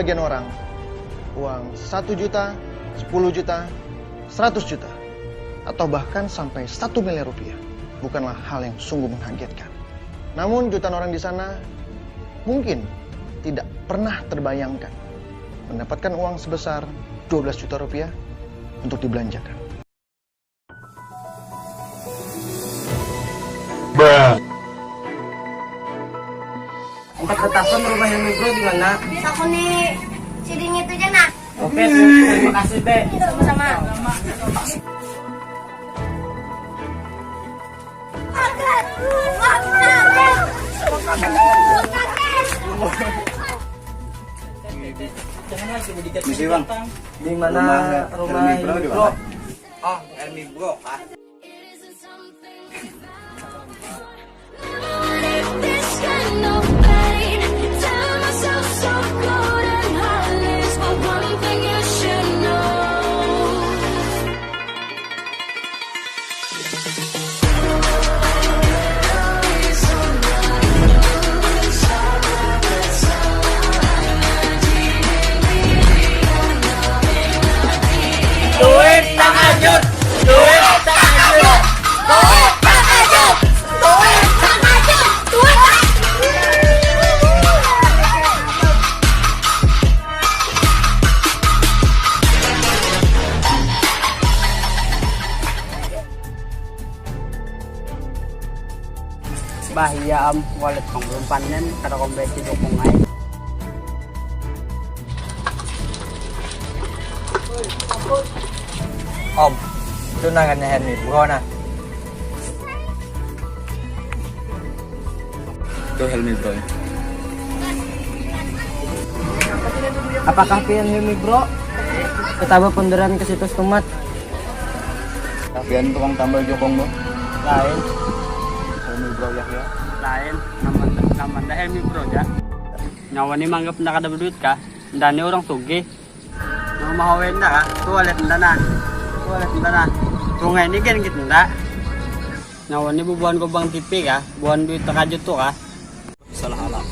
sebagian orang, uang 1 juta, 10 juta, 100 juta, atau bahkan sampai 1 miliar rupiah bukanlah hal yang sungguh mengagetkan. Namun jutaan orang di sana mungkin tidak pernah terbayangkan mendapatkan uang sebesar 12 juta rupiah untuk dibelanjakan. Empat telepon rumah yang mikro di mana? Aku nih siding itu aja nak. Oke, terima kasih Teh. Sama-sama. Misi bang. Di mana rumah yang mikro? Oh, Elmi Bro. Duit tak lanjut, duit tak lanjut, duit tak lanjut, duit tak lanjut, duit tak. Bahaya wallet kong belum panen kada kombesi dukung ay. Om, tunangannya Henry, bukan? Itu Helmi Bro. Apakah pian Helmi Bro? Ketaba ponderan ke situs tomat. Tapian tukang tambal jokong Bro. Lain, Helmi Bro ya. lain. Namanya Helmi Bro ya. Nyawa ni manggap na kada berduit ka. Ndani orang tugi. Nang mahawen na ka, tuwalet na. Tuwalet na. Tungay ni gan git nda. Nyawa ni bubuan ko bang tipi ka, buan duit takajut to ka. Salah alam.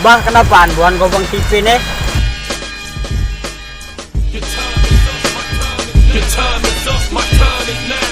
Bang, kenapaan buan ko bang tipi nih? Your time is up, my time is now.